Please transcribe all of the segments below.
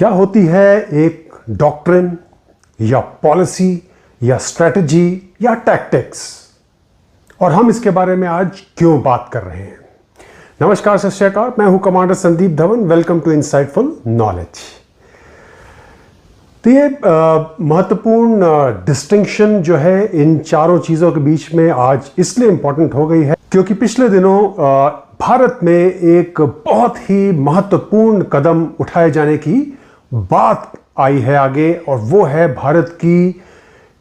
क्या होती है एक डॉक्ट्रिन या पॉलिसी या स्ट्रेटजी या टैक्टिक्स, और हम इसके बारे में आज क्यों बात कर रहे हैं। नमस्कार, सत श्री अकाल, मैं हूं commander Sandeep Dhawan. Welcome to insightful knowledge. तो ये महत्वपूर्ण डिस्टिंक्शन जो है इन चारों चीज़ों के बीच में आज इसलिए इंपॉर्टेंट हो गई है क्योंकि पिछले दिनों भारत में एक बहुत ही महत्वपूर्ण कदम उठाए जाने की बात आई है आगे, और वो है भारत की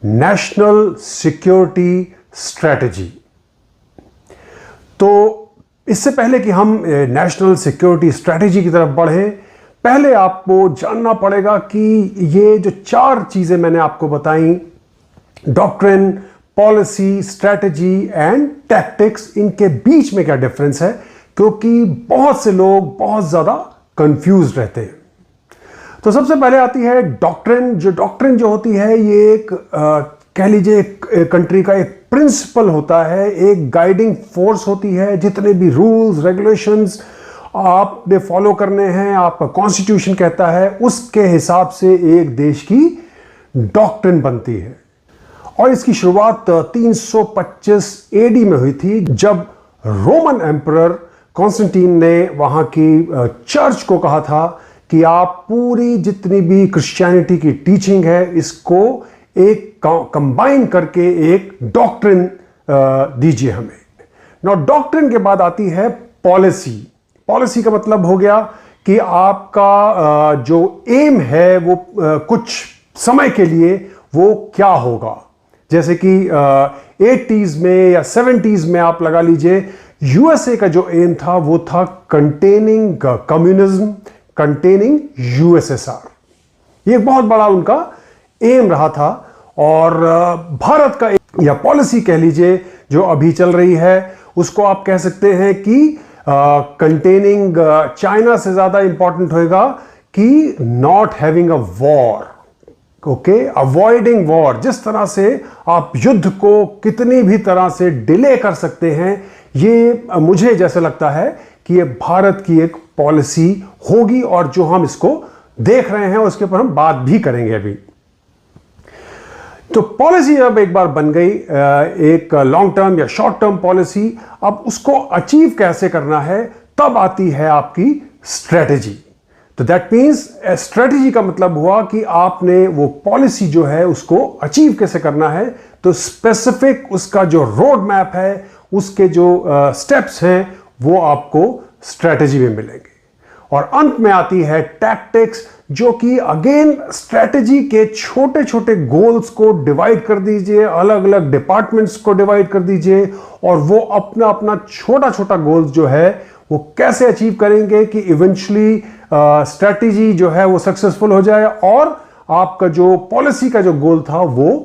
नेशनल सिक्योरिटी स्ट्रेटजी। तो इससे पहले कि हम नेशनल सिक्योरिटी स्ट्रेटजी की तरफ बढ़ें, पहले आपको जानना पड़ेगा कि ये जो चार चीजें मैंने आपको बताई, doctrine, policy, strategy and tactics, इनके बीच में क्या डिफरेंस है, क्योंकि बहुत से लोग बहुत ज्यादा कंफ्यूज रहते हैं। तो सबसे पहले आती है डॉक्ट्रिन। डॉक्ट्रिन जो होती है ये एक कह लीजिए कंट्री का एक प्रिंसिपल होता है, एक गाइडिंग फोर्स होती है। जितने भी रूल्स रेगुलेशंस आपने फॉलो करने हैं, आपका कॉन्स्टिट्यूशन कहता है, उसके हिसाब से एक देश की डॉक्ट्रिन बनती है। और इसकी शुरुआत 325 एडी में हुई थी, जब रोमन एम्परर कॉन्स्टेंटाइन ने वहां की चर्च को कहा था कि आप पूरी जितनी भी क्रिश्चियनिटी की टीचिंग है, इसको एक कंबाइन करके एक डॉक्ट्रिन दीजिए हमें। नौ डॉक्ट्रिन के बाद आती है पॉलिसी। पॉलिसी का मतलब हो गया कि आपका जो एम है वो कुछ समय के लिए वो क्या होगा। जैसे कि 80s में या 70s में आप लगा लीजिए, यूएसए का जो एम था वो था कंटेनिंग कम्युनिज्म, कंटेनिंग यूएसएसआर। ये बहुत बड़ा उनका एम रहा था। और भारत का या पॉलिसी कह लीजिए जो अभी चल रही है, उसको आप कह सकते हैं कि कंटेनिंग चाइना से ज्यादा इंपॉर्टेंट होगा कि not having a war, okay, avoiding war. जिस तरह से आप युद्ध को कितनी भी तरह से डिले कर सकते हैं, ये मुझे जैसे लगता है कि ये भारत की एक पॉलिसी होगी, और जो हम इसको देख रहे हैं उसके ऊपर हम बात भी करेंगे अभी। तो पॉलिसी अब एक बार बन गई, एक लॉन्ग टर्म या शॉर्ट टर्म पॉलिसी, अब उसको अचीव कैसे करना है, तब आती है आपकी स्ट्रेटजी। तो दैट मीन्स स्ट्रेटजी का मतलब हुआ कि आपने वो पॉलिसी जो है उसको अचीव कैसे करना है। तो स्पेसिफिक उसका जो रोड मैप है, उसके जो स्टेप्स हैं, वो आपको स्ट्रेटजी में मिलेंगे। और अंत में आती है टैक्टिक्स, जो कि अगेन स्ट्रेटजी के छोटे छोटे गोल्स को डिवाइड कर दीजिए, अलग अलग डिपार्टमेंट्स को डिवाइड कर दीजिए, और वो अपना अपना छोटा छोटा गोल्स जो है वो कैसे अचीव करेंगे कि इवेंचुअली स्ट्रेटजी जो है वो सक्सेसफुल हो जाए और आपका जो पॉलिसी का जो गोल था वो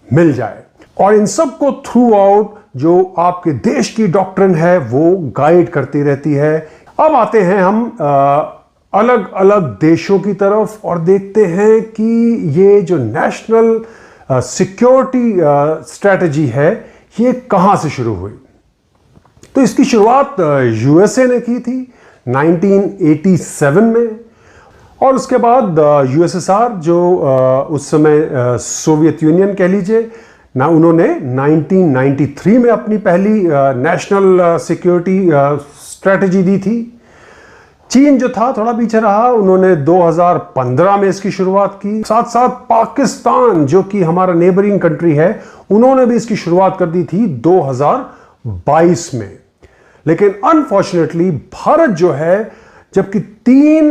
मिल जाए। और इन सब को थ्रू आउट जो आपके देश की डॉक्ट्रिन है वो गाइड करती रहती है। अब आते हैं हम अलग अलग देशों की तरफ और देखते हैं कि ये जो नेशनल सिक्योरिटी स्ट्रेटजी है ये कहां से शुरू हुई। तो इसकी शुरुआत यूएसए ने की थी 1987 में, और उसके बाद यूएसएसआर जो उस समय सोवियत यूनियन कह लीजिए ना, उन्होंने 1993 में अपनी पहली नेशनल सिक्योरिटी स्ट्रेटजी दी थी। चीन जो था थोड़ा पीछे रहा, उन्होंने 2015 में इसकी शुरुआत की। साथ साथ पाकिस्तान जो कि हमारा नेबरिंग कंट्री है, उन्होंने भी इसकी शुरुआत कर दी थी 2022 में। लेकिन अनफॉर्चुनेटली भारत जो है, जबकि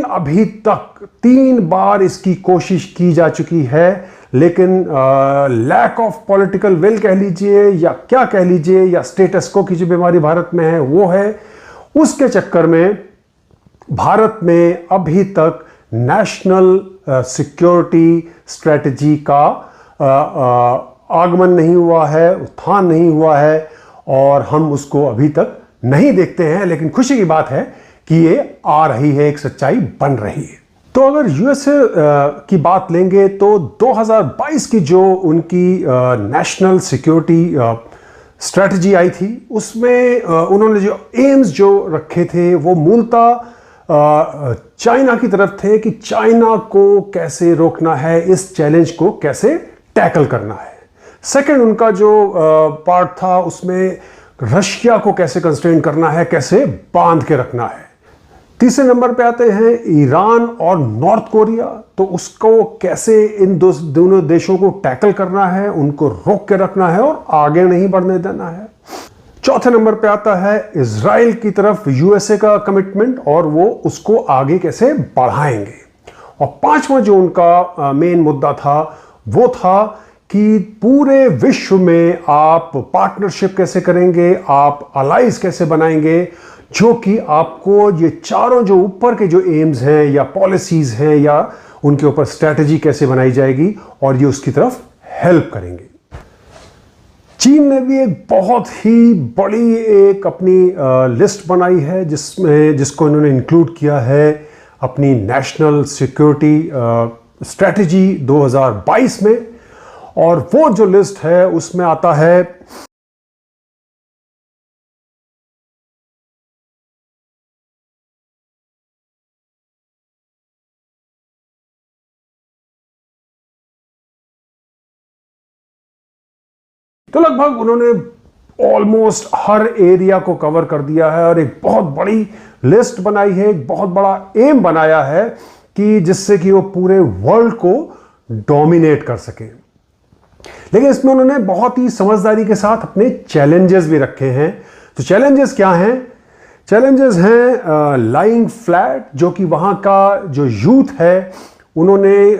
अभी तक 3 बार इसकी कोशिश की जा चुकी है, लेकिन लैक ऑफ पॉलिटिकल विल कह लीजिए या क्या कह लीजिए, या स्टेटस को की जो बीमारी भारत में है वो है, उसके चक्कर में भारत में अभी तक नेशनल सिक्योरिटी स्ट्रेटजी का आगमन नहीं हुआ है, उत्थान नहीं हुआ है, और हम उसको अभी तक नहीं देखते हैं। लेकिन खुशी की बात है कि ये आ रही है, एक सच्चाई बन रही है। तो अगर यूएसए की बात लेंगे तो 2022 की जो उनकी नेशनल सिक्योरिटी स्ट्रेटजी आई थी, उसमें उन्होंने जो एम्स जो रखे थे वो मूलतः चाइना की तरफ थे कि चाइना को कैसे रोकना है, इस चैलेंज को कैसे टैकल करना है। सेकंड उनका जो पार्ट था उसमें रशिया को कैसे कंस्ट्रेन करना है, कैसे बांध के रखना है। तीसरे नंबर पे आते हैं ईरान और नॉर्थ कोरिया, तो उसको कैसे इन दोनों देशों को टैकल करना है, उनको रोक के रखना है और आगे नहीं बढ़ने देना है। चौथे नंबर पे आता है इजराइल की तरफ यूएसए का कमिटमेंट और वो उसको आगे कैसे बढ़ाएंगे। और पांचवा जो उनका मेन मुद्दा था वो था कि पूरे विश्व में आप पार्टनरशिप कैसे करेंगे, आप अलाइज कैसे बनाएंगे, जो कि आपको ये चारों जो ऊपर के जो एम्स हैं या पॉलिसीज हैं या उनके ऊपर स्ट्रैटेजी कैसे बनाई जाएगी और ये उसकी तरफ हेल्प करेंगे। चीन ने भी एक बहुत ही बड़ी एक अपनी लिस्ट बनाई है जिसको इन्होंने इंक्लूड किया है अपनी नेशनल सिक्योरिटी स्ट्रैटेजी 2022 में। और वो जो लिस्ट है उसमें आता है तो लगभग उन्होंने ऑलमोस्ट हर एरिया को कवर कर दिया है और एक बहुत बड़ी लिस्ट बनाई है, एक बहुत बड़ा एम बनाया है कि जिससे कि वो पूरे वर्ल्ड को डोमिनेट कर सके। लेकिन इसमें उन्होंने बहुत ही समझदारी के साथ अपने चैलेंजेस भी रखे हैं। तो चैलेंजेस क्या हैं? चैलेंजेस हैं लाइंग फ्लैट, जो कि वहां का जो यूथ है उन्होंने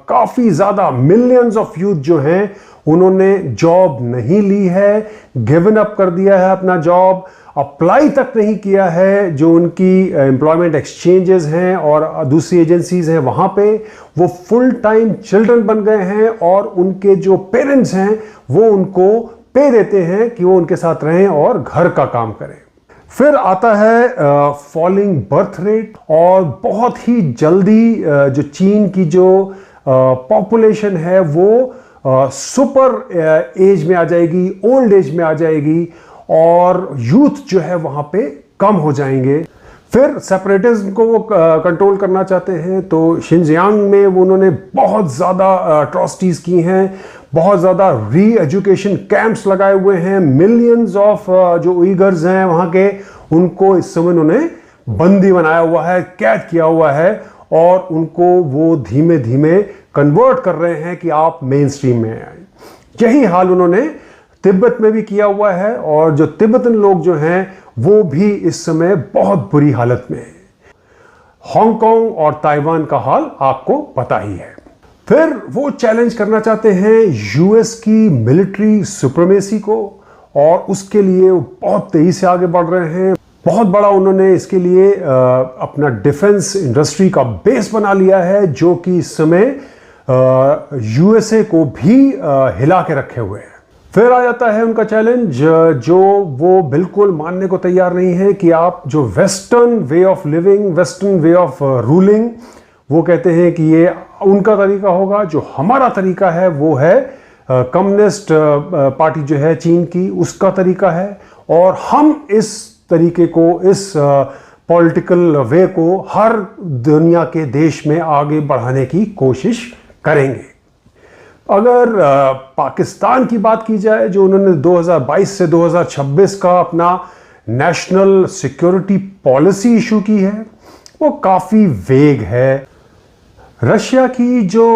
काफी ज्यादा मिलियंस ऑफ यूथ जो हैं उन्होंने जॉब नहीं ली है, गिवन अप कर दिया है अपना जॉब, अप्लाई तक नहीं किया है जो उनकी एम्प्लॉयमेंट एक्सचेंजेस हैं और दूसरी एजेंसीज हैं वहां पे। वो फुल टाइम चिल्ड्रन बन गए हैं और उनके जो पेरेंट्स हैं वो उनको पे देते हैं कि वो उनके साथ रहें और घर का काम करें। फिर आता है फॉलिंग बर्थ रेट, और बहुत ही जल्दी जो चीन की जो पॉपुलेशन है वो सुपर एज में आ जाएगी, ओल्ड एज में आ जाएगी और यूथ जो है वहां पे कम हो जाएंगे। फिर सेपरेटिज्म को वो कंट्रोल करना चाहते हैं, तो शिनजियांग में वो उन्होंने बहुत ज़्यादा अट्रॉसिटीज़ की हैं, बहुत ज़्यादा री एजुकेशन कैंप्स लगाए हुए हैं। मिलियंस ऑफ जो उइगर्स हैं वहाँ के, उनको इस समय उन्होंने बंदी बनाया हुआ है, कैद किया हुआ है और उनको वो धीमे धीमे कन्वर्ट कर रहे हैं कि आप मेन स्ट्रीम में आए। यही हाल उन्होंने तिब्बत में भी किया हुआ है और जो तिब्बतन लोग जो हैं वो भी इस समय बहुत बुरी हालत में है। हांगकांग और ताइवान का हाल आपको पता ही है। फिर वो चैलेंज करना चाहते हैं यूएस की मिलिट्री सुप्रीमेसी को और उसके लिए वो बहुत तेजी से आगे बढ़ रहे हैं। बहुत बड़ा उन्होंने इसके लिए अपना डिफेंस इंडस्ट्री का बेस बना लिया है, जो कि इस समय यूएसए को भी हिला के रखे हुए हैं। फिर आ जाता है उनका चैलेंज जो वो बिल्कुल मानने को तैयार नहीं है कि आप जो western way of living, western way of ruling, वो कहते हैं कि ये उनका तरीका होगा, जो हमारा तरीका है वो है कम्युनिस्ट पार्टी जो है चीन की, उसका तरीका है और हम इस तरीके को, इस पॉलिटिकल वे को हर दुनिया के देश में आगे बढ़ाने की कोशिश करेंगे। अगर पाकिस्तान की बात की जाए, जो उन्होंने 2022 से 2026 का अपना नेशनल सिक्योरिटी पॉलिसी इशू की है, वो काफ़ी वेग है। रशिया की जो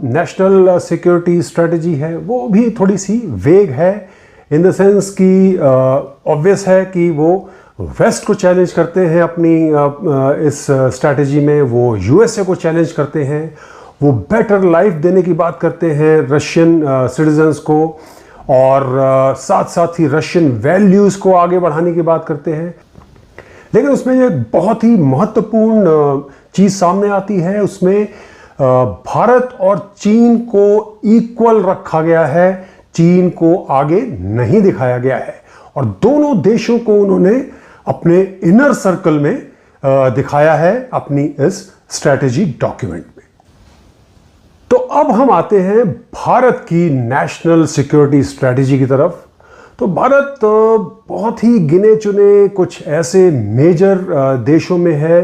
नेशनल सिक्योरिटी स्ट्रेटजी है वो भी थोड़ी सी वेग है, इन द सेंस कि ऑब्वियस है कि वो वेस्ट को चैलेंज करते हैं अपनी इस स्ट्रेटजी में, वो यूएसए को चैलेंज करते हैं, वो बेटर लाइफ देने की बात करते हैं रशियन सिटीजन्स को और साथ साथ ही रशियन वैल्यूज़ को आगे बढ़ाने की बात करते हैं। लेकिन उसमें ये बहुत ही महत्वपूर्ण चीज़ सामने आती है, उसमें भारत और चीन को इक्वल रखा गया है, चीन को आगे नहीं दिखाया गया है और दोनों देशों को उन्होंने अपने इनर सर्कल में दिखाया है अपनी इस स्ट्रैटेजी डॉक्यूमेंट में। तो अब हम आते हैं भारत की नेशनल सिक्योरिटी स्ट्रैटेजी की तरफ। तो भारत बहुत ही गिने चुने कुछ ऐसे मेजर देशों में है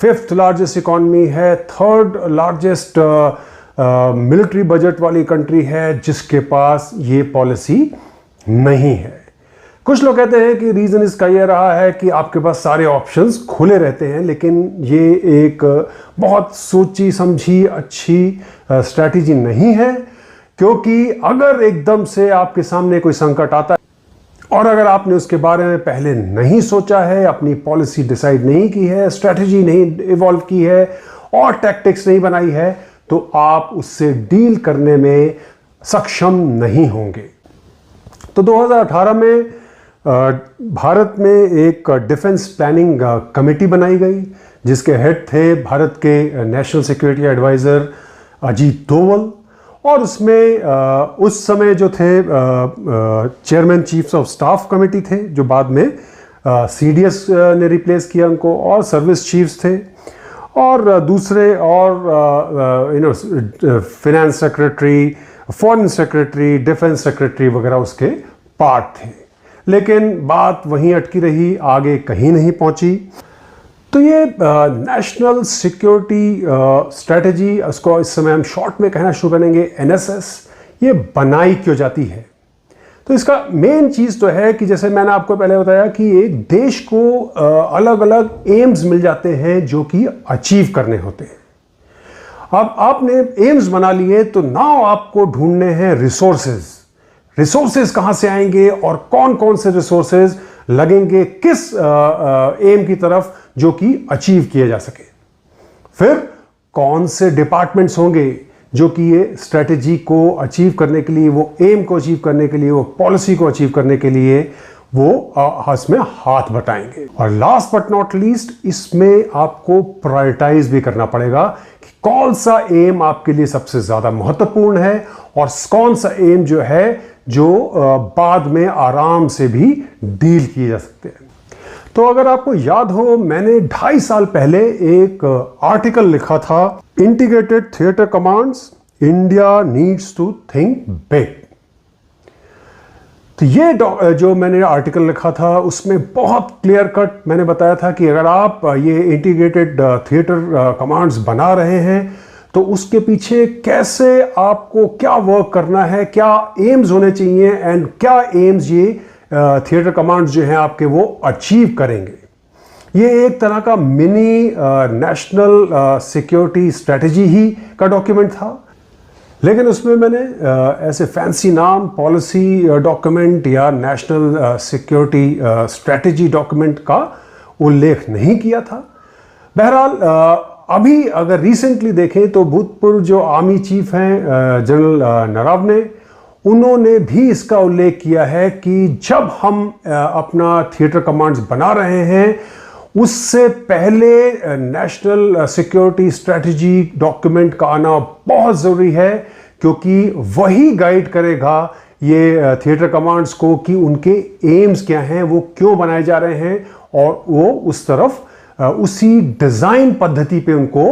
5th लार्जेस्ट इकॉनमी है, 3rd लार्जेस्ट मिलिट्री बजट वाली कंट्री है, जिसके पास ये पॉलिसी नहीं है। कुछ लोग कहते हैं कि रीज़न इसका ये रहा है कि आपके पास सारे ऑप्शंस खुले रहते हैं, लेकिन ये एक बहुत सोची समझी अच्छी स्ट्रैटेजी नहीं है, क्योंकि अगर एकदम से आपके सामने कोई संकट आता है और अगर आपने उसके बारे में पहले नहीं सोचा है, अपनी पॉलिसी डिसाइड नहीं की है, स्ट्रैटेजी नहीं इवॉल्व की है और टैक्टिक्स नहीं बनाई है, तो आप उससे डील करने में सक्षम नहीं होंगे। तो 2018 में भारत में एक डिफेंस प्लानिंग कमेटी बनाई गई, जिसके हेड थे भारत के national security adviser Ajit Doval, और उसमें उस समय जो थे chairman chiefs of staff committee थे, जो बाद में CDS ने रिप्लेस किया उनको, और सर्विस चीफ्स थे, और दूसरे और finance secretary, foreign secretary, defence secretary वगैरह उसके पार्ट थे। लेकिन बात वहीं अटकी रही, आगे कहीं नहीं पहुंची। तो ये नेशनल सिक्योरिटी स्ट्रेटजी, उसको इस समय हम शॉर्ट में कहना शुरू करेंगे NSS, ये बनाई क्यों जाती है? तो इसका मेन चीज़ तो है कि जैसे मैंने आपको पहले बताया कि एक देश को अलग अलग एम्स मिल जाते हैं जो कि अचीव करने होते हैं। अब आपने एम्स बना लिए, तो नाउ आपको ढूंढने हैं रिसोर्सेज कहाँ से आएंगे और कौन कौन से रिसोर्सेज लगेंगे किस एम की तरफ जो कि अचीव किए जा सके। फिर कौन से डिपार्टमेंट्स होंगे जो कि ये स्ट्रेटेजी को अचीव करने के लिए, वो एम को अचीव करने के लिए, वो पॉलिसी को अचीव करने के लिए वो इसमें हाथ बटाएंगे। और लास्ट बट नॉट लीस्ट, इसमें आपको प्रायोरिटाइज भी करना पड़ेगा कि कौन सा एम आपके लिए सबसे ज्यादा महत्वपूर्ण है और कौन सा एम जो है जो बाद में आराम से भी डील किए जा सकते हैं। तो अगर आपको याद हो, मैंने 2.5 साल पहले एक आर्टिकल लिखा था, integrated theatre commands, India needs to think big. तो ये जो मैंने आर्टिकल लिखा था, उसमें बहुत क्लियर कट मैंने बताया था कि अगर आप ये इंटीग्रेटेड थिएटर कमांड्स बना रहे हैं, तो उसके पीछे कैसे आपको क्या वर्क करना है, क्या एम्स होने चाहिए एंड क्या एम्स ये थिएटर कमांड्स जो हैं आपके वो अचीव करेंगे। ये एक तरह का मिनी नेशनल सिक्योरिटी स्ट्रेटजी ही का डॉक्यूमेंट था, लेकिन उसमें मैंने ऐसे फैंसी नाम पॉलिसी डॉक्यूमेंट या नेशनल सिक्योरिटी स्ट्रेटजी डॉक्यूमेंट का उल्लेख नहीं किया था। बहरहाल अभी अगर रिसेंटली देखें तो भूतपूर्व जो आर्मी चीफ हैं जनरल नरवणे, उन्होंने भी इसका उल्लेख किया है कि जब हम अपना थिएटर कमांड्स बना रहे हैं, उससे पहले नेशनल सिक्योरिटी स्ट्रेटजी डॉक्यूमेंट का आना बहुत ज़रूरी है, क्योंकि वही गाइड करेगा ये थिएटर कमांड्स को कि उनके एम्स क्या हैं, वो क्यों बनाए जा रहे हैं, और वो उस तरफ उसी डिज़ाइन पद्धति पे उनको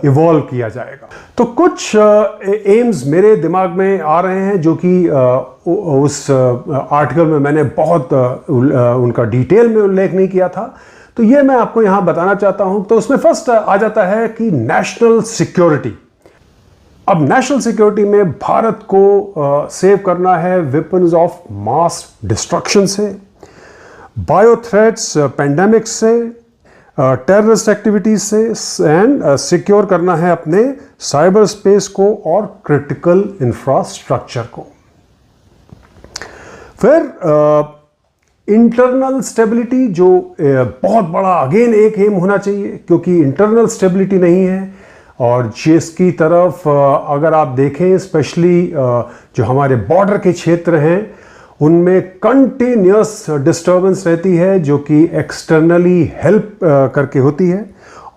इवॉल्व किया जाएगा। तो कुछ एम्स मेरे दिमाग में आ रहे हैं जो कि उस आर्टिकल में मैंने बहुत उनका डिटेल में उल्लेख नहीं किया था, तो ये मैं आपको यहाँ बताना चाहता हूँ। तो उसमें फर्स्ट आ जाता है कि नेशनल सिक्योरिटी। अब नेशनल सिक्योरिटी में भारत को सेव करना है वेपन्स ऑफ मास डिस्ट्रक्शन से, बायो थ्रेट्स, पेंडेमिक से, टेररिस्ट एक्टिविटीज से, एंड सिक्योर करना है अपने साइबर स्पेस को और क्रिटिकल इंफ्रास्ट्रक्चर को। फिर इंटरनल स्टेबिलिटी, जो बहुत बड़ा अगेन एक एम होना चाहिए, क्योंकि इंटरनल स्टेबिलिटी नहीं है और जिसकी तरफ अगर आप देखें, स्पेशली जो हमारे बॉर्डर के क्षेत्र हैं, उनमें कंटिन्यूअस डिस्टर्बेंस रहती है जो कि एक्सटर्नली हेल्प करके होती है।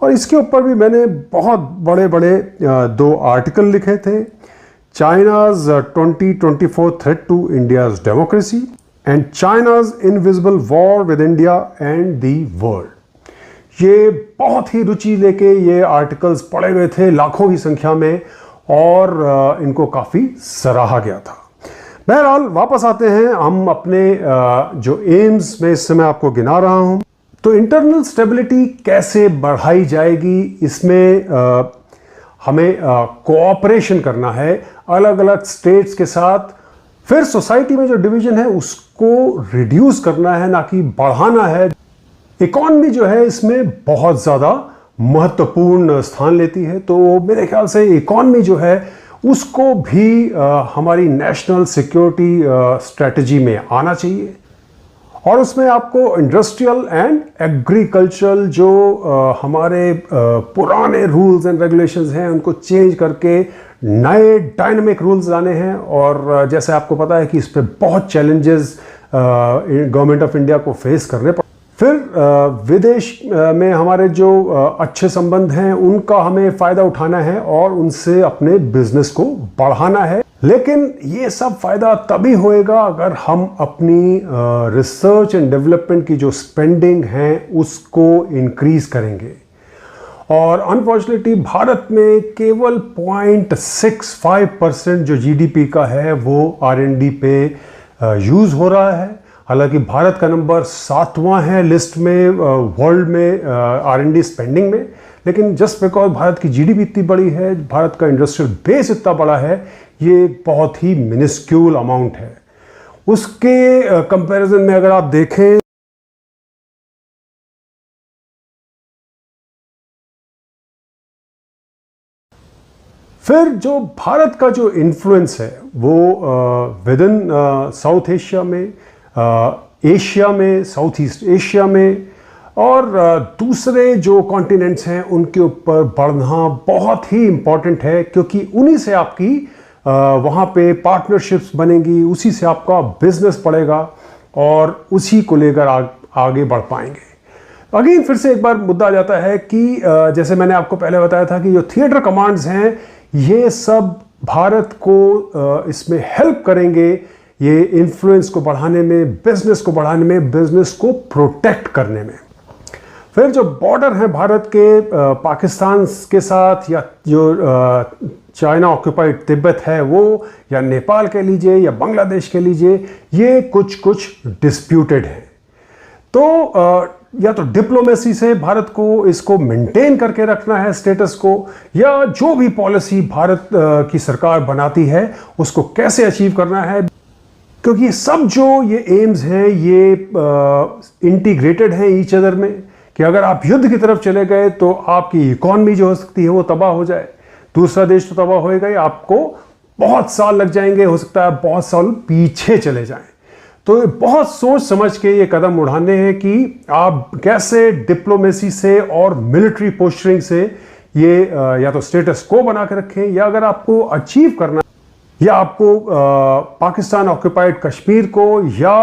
और इसके ऊपर भी मैंने बहुत बड़े बड़े 2 आर्टिकल लिखे थे, China's 2024 threat to India's democracy and China's invisible war with India and the world. ये बहुत ही रुचि लेके ये आर्टिकल्स पढ़े गए थे लाखों की संख्या में, और इनको काफ़ी सराहा गया था। बहरहाल वापस आते हैं हम अपने जो एम्स में इस समय आपको गिना रहा हूं। तो इंटरनल स्टेबिलिटी कैसे बढ़ाई जाएगी, इसमें हमें कोऑपरेशन करना है अलग अलग स्टेट्स के साथ। फिर सोसाइटी में जो डिवीजन है उसको रिड्यूस करना है, ना कि बढ़ाना है। इकॉनमी जो है इसमें बहुत ज़्यादा महत्वपूर्ण स्थान लेती है, तो मेरे ख्याल से इकॉनमी जो है उसको भी हमारी नेशनल सिक्योरिटी स्ट्रेटजी में आना चाहिए। और उसमें आपको इंडस्ट्रियल एंड एग्रीकल्चरल जो हमारे पुराने रूल्स एंड रेगुलेशंस हैं उनको चेंज करके नए डायनामिक रूल्स लाने हैं। और जैसे आपको पता है कि इस पे बहुत चैलेंजेस गवर्नमेंट ऑफ इंडिया को फेस करने पड़े। फिर विदेश में हमारे जो अच्छे संबंध हैं उनका हमें फ़ायदा उठाना है और उनसे अपने बिजनेस को बढ़ाना है। लेकिन ये सब फ़ायदा तभी होएगा अगर हम अपनी रिसर्च एंड डेवलपमेंट की जो स्पेंडिंग है उसको इंक्रीज करेंगे। और अनफॉर्चुनेटली भारत में केवल 0.65% जो जीडीपी का है वो R&D पे यूज़ हो रहा है। हालांकि भारत का नंबर 7वां है लिस्ट में वर्ल्ड में R&D स्पेंडिंग में, लेकिन जस्ट बिकॉज भारत की जीडीपी इतनी बड़ी है, भारत का इंडस्ट्रियल बेस इतना बड़ा है, ये बहुत ही मिनिस्क्यूल अमाउंट है। उसके कंपैरिजन में अगर आप देखें फिर जो भारत का जो इन्फ्लुएंस है वो विद इन साउथ एशिया में, एशिया में, साउथ ईस्ट एशिया में और दूसरे जो कॉन्टिनेंट्स हैं उनके ऊपर बढ़ना बहुत ही इम्पॉर्टेंट है, क्योंकि उन्हीं से आपकी वहाँ पे पार्टनरशिप्स बनेंगी, उसी से आपका बिजनेस बढ़ेगा और उसी को लेकर आगे बढ़ पाएंगे। अगेन फिर से एक बार मुद्दा आ जाता है कि जैसे मैंने आपको पहले बताया था कि जो थिएटर कमांड्स हैं ये सब भारत को इसमें हेल्प करेंगे, ये इन्फ्लुएंस को बढ़ाने में, बिजनेस को बढ़ाने में, बिजनेस को प्रोटेक्ट करने में। फिर जो बॉर्डर है भारत के पाकिस्तान के साथ, या जो चाइना ऑक्यूपाइड तिब्बत है वो, या नेपाल के लीजिए या बांग्लादेश के लीजिए, ये कुछ डिस्प्यूटेड है। तो या तो डिप्लोमेसी से भारत को इसको मेंटेन करके रखना है स्टेटस को, या जो भी पॉलिसी भारत की सरकार बनाती है उसको कैसे अचीव करना है, क्योंकि सब जो ये एम्स हैं ये इंटीग्रेटेड हैं ईच अदर में। कि अगर आप युद्ध की तरफ चले गए तो आपकी इकॉनमी जो हो सकती है वो तबाह हो जाए, दूसरा देश तो तबाह होएगा ही, आपको बहुत साल लग जाएंगे, हो सकता है बहुत साल पीछे चले जाएं। तो बहुत सोच समझ के ये कदम उठाने हैं कि आप कैसे डिप्लोमेसी से और मिलिट्री पोस्चरिंग से ये या तो स्टेटस को बना के रखें, या अगर आपको अचीव करना, या आपको पाकिस्तान ऑक्यूपाइड कश्मीर को या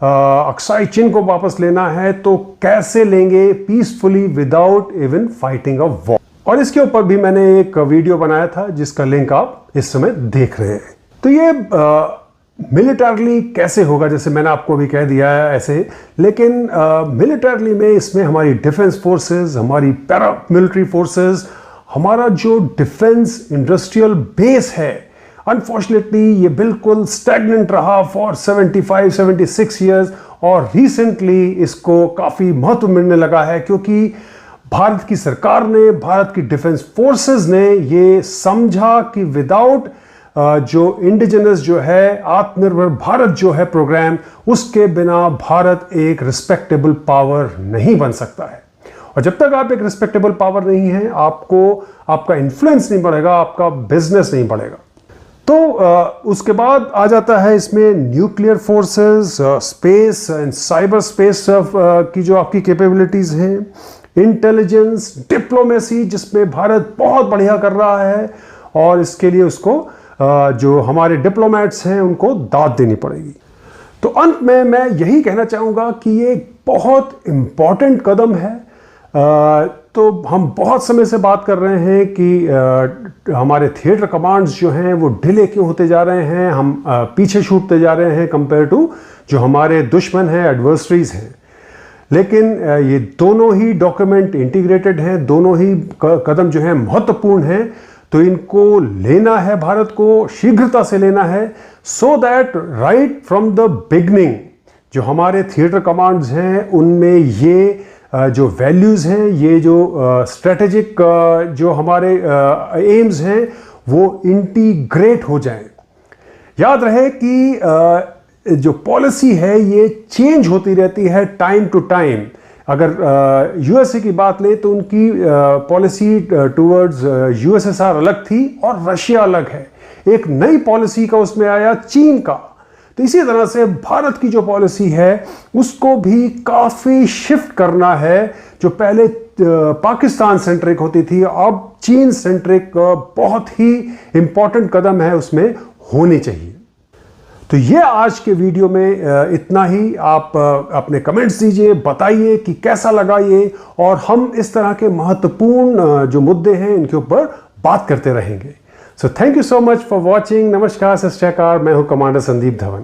अक्साई चिन को वापस लेना है, तो कैसे लेंगे peacefully without even fighting a war. और इसके ऊपर भी मैंने एक वीडियो बनाया था जिसका लिंक आप इस समय देख रहे हैं। तो ये मिलिटरली कैसे होगा, जैसे मैंने आपको भी कह दिया है ऐसे, लेकिन मिलिटरली में इसमें हमारी डिफेंस फोर्सेस, हमारी पैरा मिलिट्री फोर्सेस, हमारा जो डिफेंस इंडस्ट्रियल बेस है, अनफॉर्चुनेटली ये बिल्कुल स्टैग्नेंट रहा फॉर 75-76 ईयर्स, और रिसेंटली इसको काफ़ी महत्व मिलने लगा है, क्योंकि भारत की सरकार ने, भारत की डिफेंस फोर्सेस ने ये समझा कि विदाउट जो इंडिजिनस जो है आत्मनिर्भर भारत जो है प्रोग्राम, उसके बिना भारत एक रिस्पेक्टेबल पावर नहीं बन सकता है। और जब तक आप एक रिस्पेक्टेबल पावर नहीं है, आपका इन्फ्लुएंस नहीं बढ़ेगा, आपका बिजनेस नहीं बढ़ेगा। तो उसके बाद आ जाता है इसमें nuclear forces, space and cyber space की जो आपकी कैपेबिलिटीज हैं, इंटेलिजेंस, डिप्लोमेसी जिसमें भारत बहुत बढ़िया कर रहा है, और इसके लिए उसको जो हमारे डिप्लोमेट्स हैं उनको दाद देनी पड़ेगी। तो अंत में मैं यही कहना चाहूँगा कि ये बहुत इम्पॉर्टेंट कदम है। तो हम बहुत समय से बात कर रहे हैं कि हमारे थिएटर कमांड्स जो हैं वो डिले क्यों होते जा रहे हैं, हम पीछे छूटते जा रहे हैं कंपेयर टू जो हमारे दुश्मन हैं, एडवर्सरीज हैं। लेकिन ये दोनों ही डॉक्यूमेंट इंटीग्रेटेड हैं, दोनों ही कदम जो हैं महत्वपूर्ण हैं, तो इनको लेना है, भारत को शीघ्रता से लेना है, so that right from the beginning जो हमारे थिएटर कमांड्स हैं उनमें ये जो वैल्यूज़ हैं, ये जो स्ट्रेटेजिक जो हमारे एम्स हैं वो इंटीग्रेट हो जाएं। याद रहे कि जो पॉलिसी है ये चेंज होती रहती है टाइम टू टाइम। अगर यूएसए की बात लें तो उनकी पॉलिसी टुवर्ड्स यूएसएसआर अलग थी और रशिया अलग है। एक नई पॉलिसी का उसमें आया चीन का। तो इसी तरह से भारत की जो पॉलिसी है उसको भी काफ़ी शिफ्ट करना है। जो पहले पाकिस्तान सेंट्रिक होती थी, अब चीन सेंट्रिक बहुत ही इंपॉर्टेंट कदम है उसमें होनी चाहिए। तो ये आज के वीडियो में इतना ही। आप अपने कमेंट्स दीजिए, बताइए कि कैसा लगा ये, और हम इस तरह के महत्वपूर्ण जो मुद्दे हैं इनके ऊपर बात करते रहेंगे। So thank you so much for watching. नमस्कार, सत श्री अकाल। मैं हूं कमांडर संदीप धवन।